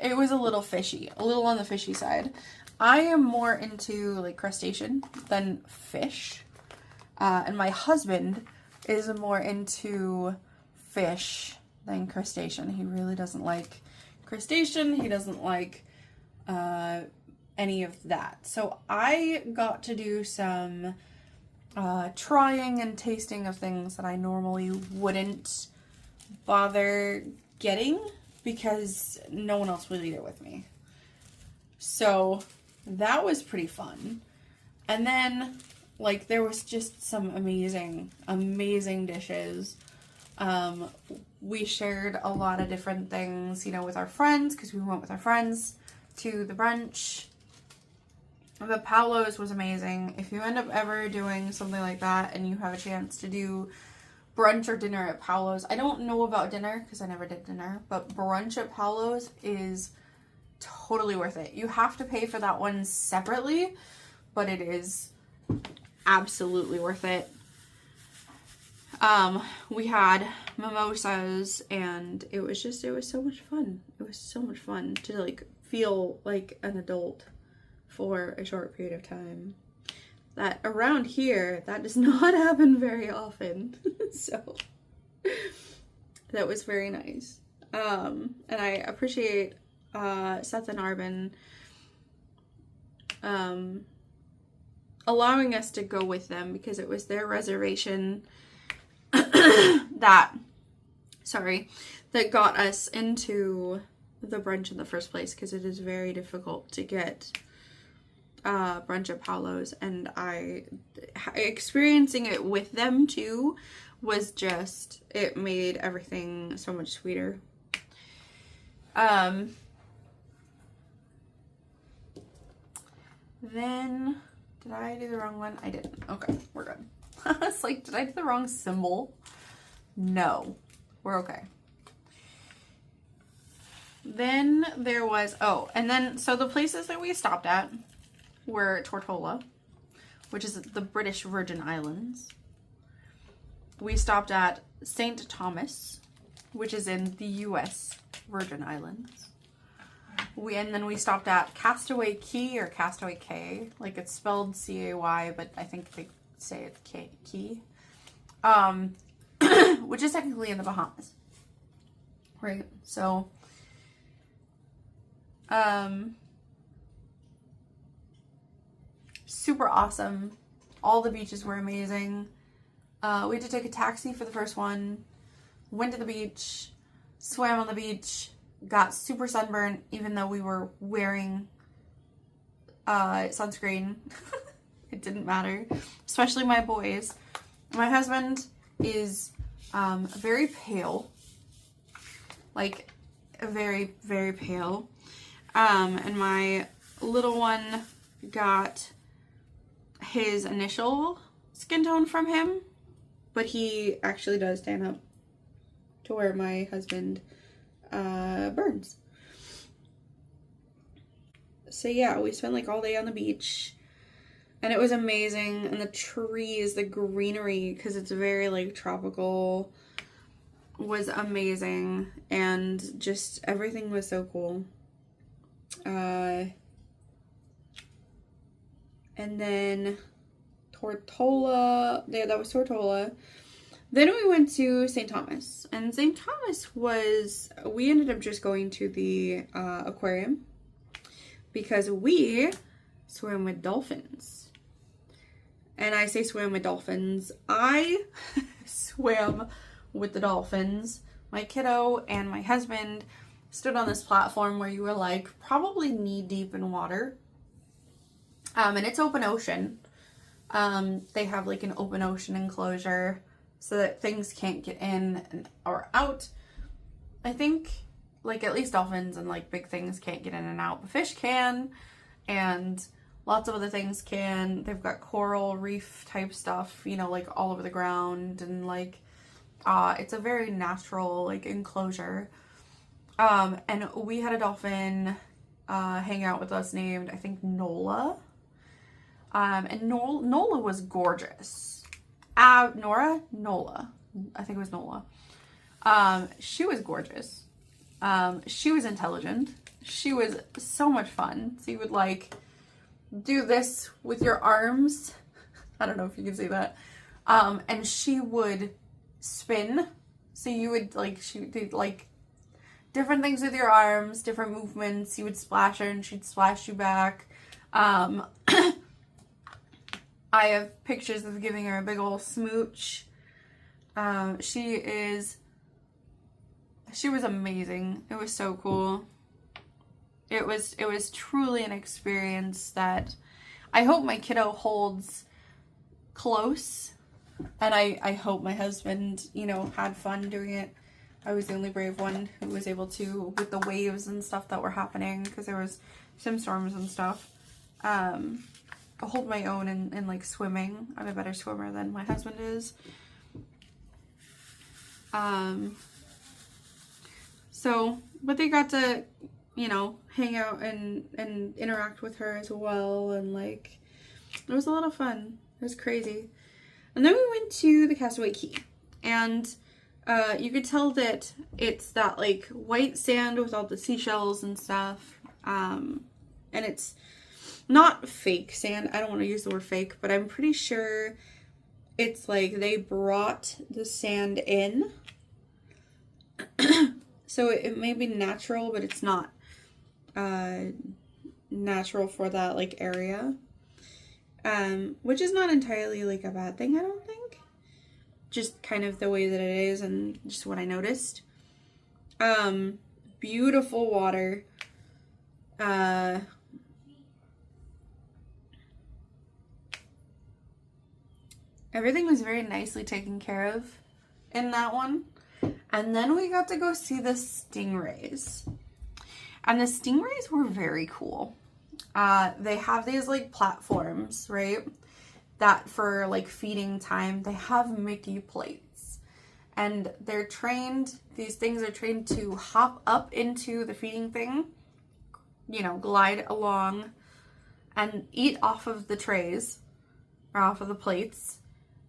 it was a little fishy, a little on the fishy side. I am more into like crustacean than fish. And my husband is more into fish than crustacean. He really doesn't like crustacean. He doesn't like any of that. So I got to do some trying and tasting of things that I normally wouldn't bother getting because no one else would eat it with me. So that was pretty fun. And then like there was just some amazing dishes. We shared a lot of different things, you know, with our friends because we went with our friends to the brunch. The Paolo's was amazing. If you end up ever doing something like that and you have a chance to do brunch or dinner at Paolo's, I don't know about dinner because I never did dinner, but brunch at Paolo's is totally worth it. You have to pay for that one separately, but it is absolutely worth it. We had mimosas and it was so much fun. It was so much fun to like feel like an adult for a short period of time. That around here, that does not happen very often. So, that was very nice. And I appreciate Seth and Arvin allowing us to go with them because it was their reservation that got us into the brunch in the first place, because it is very difficult to get brunch at Paolo's, and experiencing it with them too was just, it made everything so much sweeter. Then, did I do the wrong one? I didn't. Okay, we're good. It's like, did I do the wrong symbol? No, we're okay. Then there was, so the places that we stopped at were Tortola, which is the British Virgin Islands. We stopped at St. Thomas, which is in the US Virgin Islands. And then we stopped at Castaway Cay, or Castaway Cay, like it's spelled C-A-Y, but I think they say it's Key, which is technically in the Bahamas, right? So, super awesome. All the beaches were amazing. We had to take a taxi for the first one, went to the beach, swam on the beach, got super sunburned even though we were wearing sunscreen. It didn't matter, especially my boys. My husband is very pale, like very, very pale. And my little one got his initial skin tone from him, but he actually does tan up to where my husband burns. So yeah, we spent like all day on the beach, and it was amazing. And the trees, the greenery, because it's very like tropical, was amazing, and just everything was so cool. And then Tortola, yeah, that was Tortola. Then we went to St. Thomas, and St. Thomas was, we ended up just going to the aquarium because we swam with dolphins. And I say swam with dolphins, I swam with the dolphins. My kiddo and my husband stood on this platform where you were like probably knee deep in water. And it's open ocean. They have like an open ocean enclosure so that things can't get in or out. I think like at least dolphins and like big things can't get in and out, but fish can, and lots of other things can. They've got coral reef type stuff, you know, like all over the ground, and like it's a very natural like enclosure. And we had a dolphin hang out with us named, I think, Nola. And Nola was gorgeous. Nola. I think it was Nola. She was gorgeous. She was intelligent. She was so much fun. So you would like do this with your arms. I don't know if you can see that. And she would spin. So you would like, she did like different things with your arms, different movements. You would splash her and she'd splash you back. I have pictures of giving her a big old smooch. She was amazing. It was so cool. It was truly an experience that I hope my kiddo holds close, and I hope my husband, you know, had fun doing it. I was the only brave one who was able to, with the waves and stuff that were happening, because there was some storms and stuff. Hold my own in like swimming. I'm a better swimmer than my husband is. But they got to, you know, hang out and interact with her as well, and like, it was a lot of fun. It was crazy. And then we went to the Castaway Cay, and you could tell that it's that like white sand with all the seashells and stuff, and it's not fake sand. I don't want to use the word fake, but I'm pretty sure it's like they brought the sand in So it may be natural, but it's not natural for that like area. Which is not entirely like a bad thing, I don't think. Just kind of the way that it is and just what I noticed. Beautiful water. Everything was very nicely taken care of in that one. And then we got to go see the stingrays. And the stingrays were very cool. They have these like platforms, right? That for like feeding time, they have Mickey plates. And they're trained, these things are trained to hop up into the feeding thing, you know, glide along and eat off of the trays or off of the plates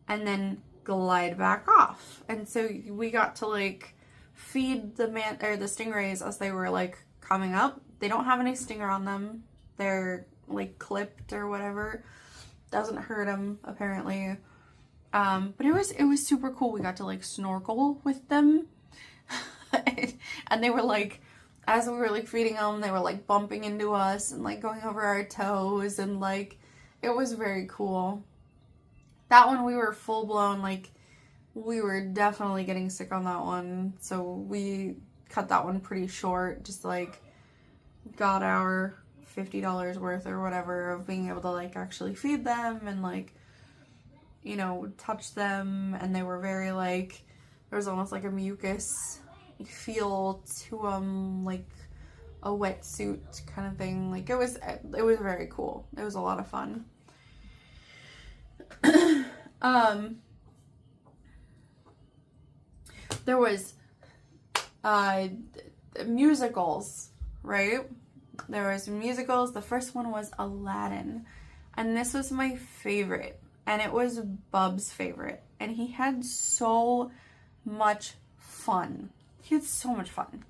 and then glide back off. And so we got to like feed the stingrays as they were like coming up. They don't have any stinger on them. They're like clipped or whatever. Doesn't hurt them apparently. But it was super cool. We got to like snorkel with them. And they were like, as we were like feeding them, they were like bumping into us and like going over our toes, and like it was very cool. That one we were full blown, like we were definitely getting sick on that one. So we cut that one pretty short, just like got our $50 worth or whatever of being able to like actually feed them and like, you know, touch them. And they were very like, there was almost like a mucus feel to them, like a wetsuit kind of thing. Like it was very cool. It was a lot of fun. There was musicals, right? There was musicals. The first one was Aladdin, and this was my favorite, and it was Bub's favorite, and he had so much fun. He had so much fun,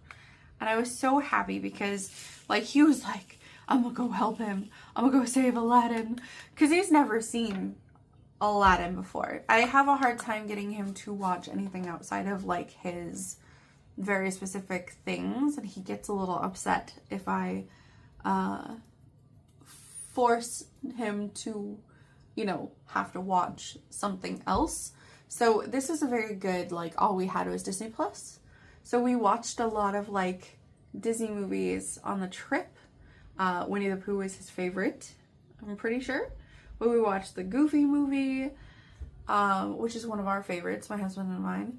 and I was so happy because like he was like, I'm gonna go help him, I'm gonna go save Aladdin, because he's never seen Aladdin before. I have a hard time getting him to watch anything outside of like his very specific things, and he gets a little upset if I force him to, you know, have to watch something else. So this is a very good, like, all we had was Disney Plus. So we watched a lot of like Disney movies on the trip. Winnie the Pooh was his favorite, I'm pretty sure. But we watched the Goofy movie, which is one of our favorites, my husband and mine.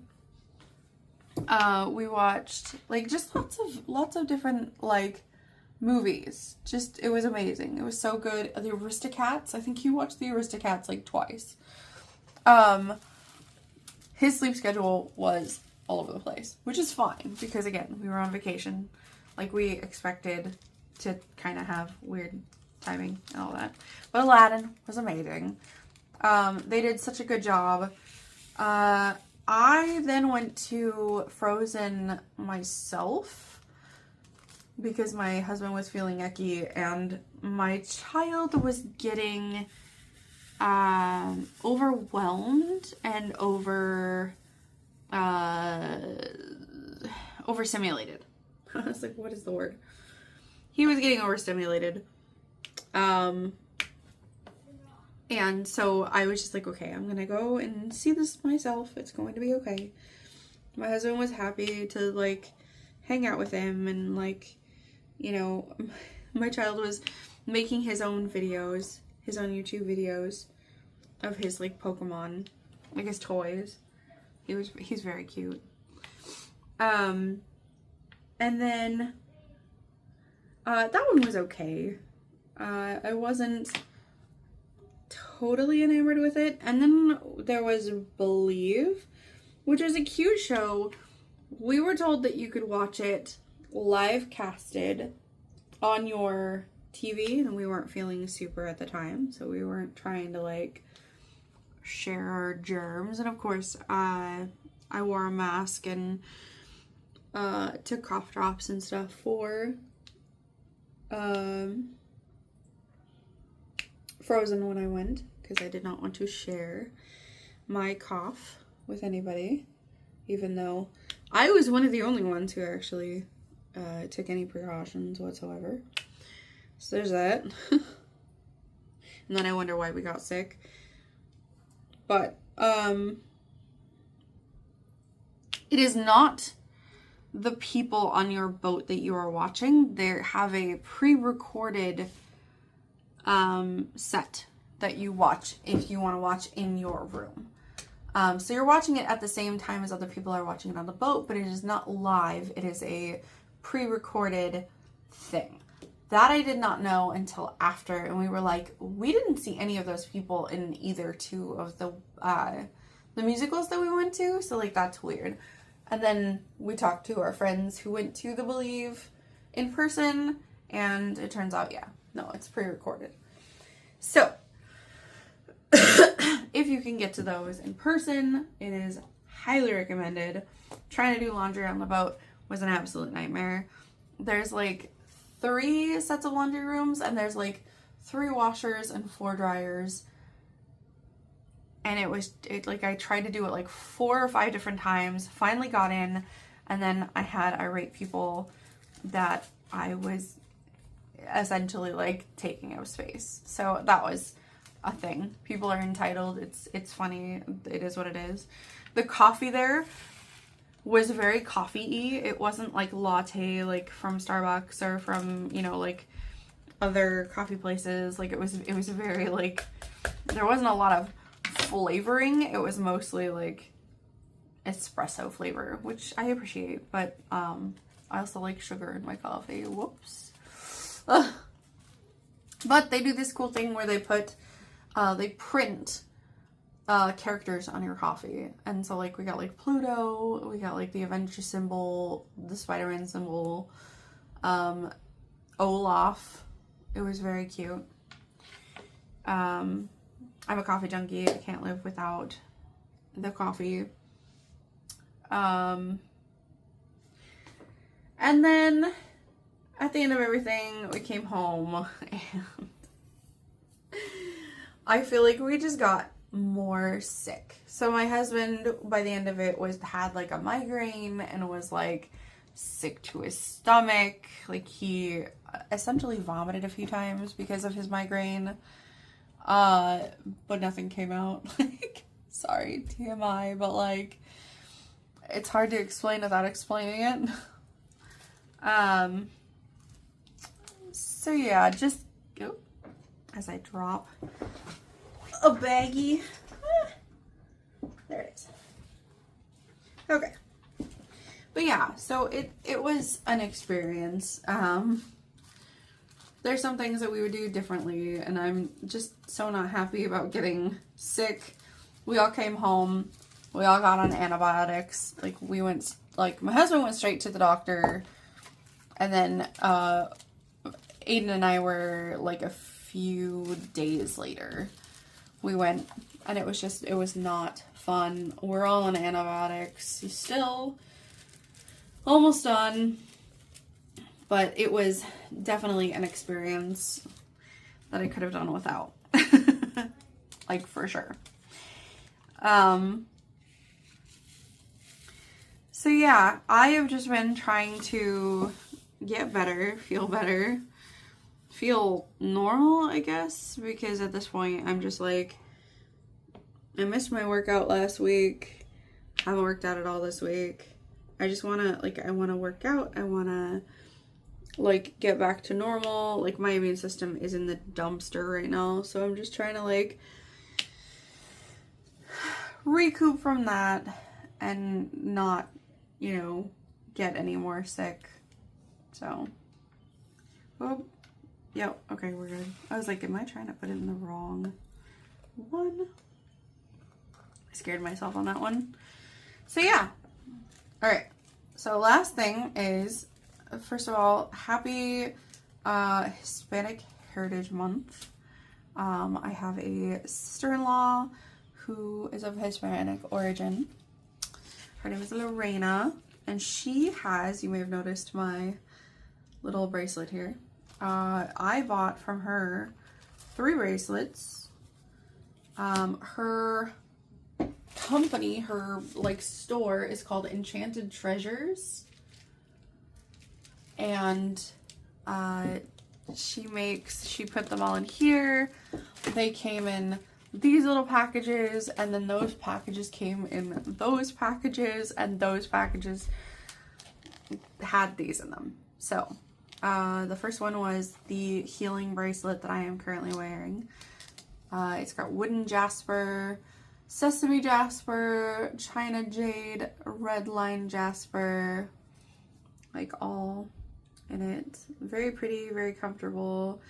We watched like just lots of different like movies. Just, it was amazing. It was so good. The Aristocats, I think you watched the Aristocats like twice. His sleep schedule was all over the place, which is fine because again, we were on vacation. Like we expected to kind of have weird timing and all that. But Aladdin was amazing. They did such a good job. I then went to Frozen myself because my husband was feeling yucky and my child was getting overwhelmed and overstimulated. I was like, what is the word? He was getting overstimulated. And so I was just like, okay, I'm gonna go and see this myself. It's going to be okay. My husband was happy to like hang out with him, and like, you know, my child was making his own videos, his own YouTube videos of his like Pokemon, like his toys. He's very cute. And then that one was okay. I wasn't totally enamored with it. And then there was Believe, which is a cute show. We were told that you could watch it live casted on your TV, and we weren't feeling super at the time, so we weren't trying to like share our germs. And of course I wore a mask and took cough drops and stuff for Frozen when I went, because I did not want to share my cough with anybody, even though I was one of the only ones who actually took any precautions whatsoever. So there's that. And then I wonder why we got sick. But it is not the people on your boat that you are watching. They have a pre-recorded set that you watch if you want to watch in your room. So you're watching it at the same time as other people are watching it on the boat, but it is not live. It is a pre-recorded thing. That I did not know until after, and we were like, we didn't see any of those people in either two of the musicals that we went to, so like that's weird. And then we talked to our friends who went to the Believe in person, and it turns out, yeah, no, it's pre-recorded. So, if you can get to those in person, it is highly recommended. Trying to do laundry on the boat was an absolute nightmare. There's like 3 sets of laundry rooms, and there's like 3 washers and 4 dryers. And I tried to do it like 4 or 5 different times, finally got in, and then I had irate people that I was essentially like taking up space. So that was a thing. People are entitled. It's funny. It is what it is. The coffee there was very coffee-y. It wasn't like latte like from Starbucks or from, you know, like other coffee places. Like it was very like, there wasn't a lot of flavoring. It was mostly like espresso flavor, which I appreciate, but I also like sugar in my coffee. Whoops. Ugh. But they do this cool thing where they print characters on your coffee, and so like we got like Pluto, we got like the Avenger symbol, the Spider-Man symbol, Olaf. It was very cute. I'm a coffee junkie. I can't live without the coffee. And then at the end of everything, we came home, and I feel like we just got more sick. So my husband, by the end of it, had like a migraine and was like sick to his stomach. Like he essentially vomited a few times because of his migraine. But nothing came out. Like, sorry, TMI, but like, it's hard to explain without explaining it. So yeah, just as I drop a baggie. There it is. Okay. But yeah, so it was an experience. There's some things that we would do differently, and I'm just so not happy about getting sick. We all came home. We all got on antibiotics. Like, my husband went straight to the doctor, and then Aiden and I were like a few days later. We went, and it was not fun. We're all on antibiotics. Still almost done. But it was definitely an experience that I could have done without. Like, for sure. So yeah, I have just been trying to get better, feel normal, I guess, because at this point I'm just like, I missed my workout last week. Haven't worked out at all this week. I just want to, I want to work out. I want to, get back to normal. Like, my immune system is in the dumpster right now, so I'm just trying to, recoup from that and not, get any more sick. So, oh, yep, okay, we're good. I was like, am I trying to put it in the wrong one? I scared myself on that one. So, yeah. All right. So, last thing is, first of all, happy Hispanic Heritage Month. I have a sister-in-law who is of Hispanic origin. Her name is Lorena, and she has, you may have noticed my little bracelet here. I bought from her 3 bracelets. Her company, her like store is called Enchanted Treasures, and she put them all in here. They came in these little packages, and then those packages came in those packages, and those packages had these in them. So the first one was the healing bracelet that I am currently wearing. It's got wooden jasper, sesame jasper, china jade, red line jasper, like all in it. Very pretty, very comfortable,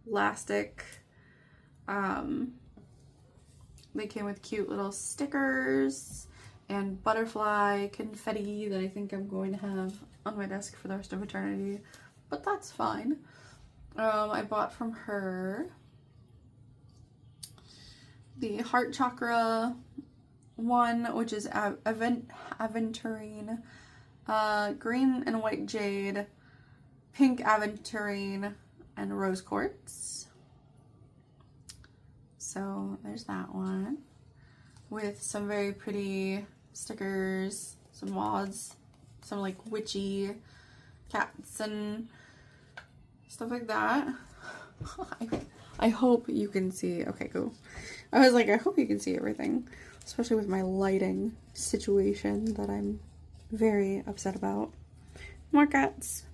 elastic. They came with cute little stickers and butterfly confetti that I think I'm going to have on my desk for the rest of eternity, but that's fine. I bought from her the heart chakra one, which is aventurine, green and white jade, pink aventurine, and rose quartz. So there's that one with some very pretty stickers, some mods, some like witchy cats and stuff like that. I hope you can see. Okay, cool. I was like, I hope you can see everything, especially with my lighting situation that I'm very upset about. More cats,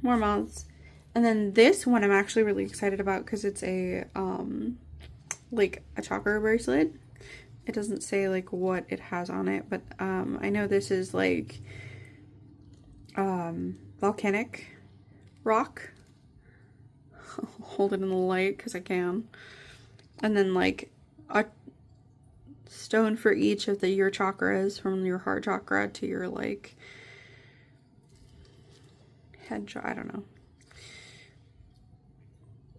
more moths. And then this one I'm actually really excited about because it's a like a chakra bracelet. It doesn't say like what it has on it, but I know this is like volcanic rock. I'll hold it in the light because I can. And then like a stone for each of your chakras, from your heart chakra to your like head chakra. I don't know.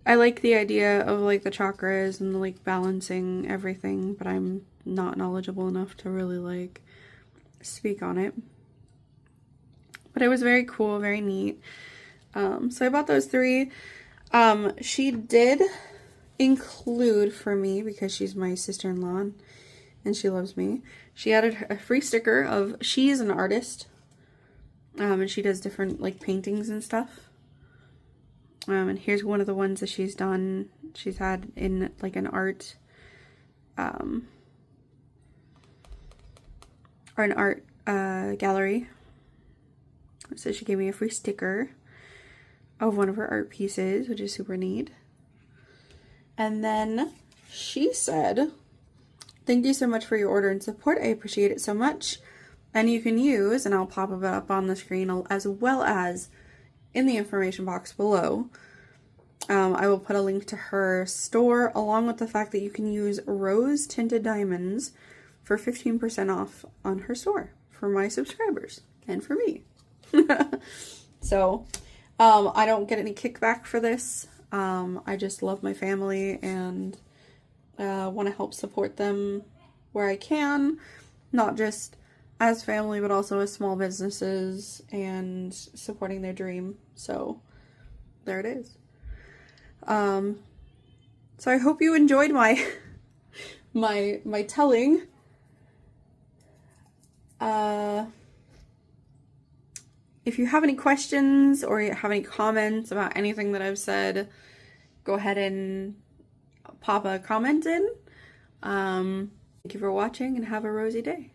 I like the idea of like the chakras and like balancing everything, but I'm not knowledgeable enough to really like speak on it. But it was very cool, very neat. So I bought those three. She did include for me, because she's my sister-in-law and she loves me, she added a free sticker of, she's an artist, and she does different like paintings and stuff. And here's one of the ones that she's done. She's had in like an art, or an art gallery. So she gave me a free sticker of one of her art pieces, which is super neat. And then she said, "Thank you so much for your order and support. I appreciate it so much." And you can use, and I'll pop it up on the screen as well as in the information box below. I will put a link to her store, along with the fact that you can use rose tinted diamonds for 15% off on her store for my subscribers and for me. So I don't get any kickback for this. I just love my family and want to help support them where I can, not just as family, but also as small businesses and supporting their dream. So there it is. So I hope you enjoyed my my telling. If you have any questions or you have any comments about anything that I've said, go ahead and pop a comment in. Thank you for watching and have a rosy day.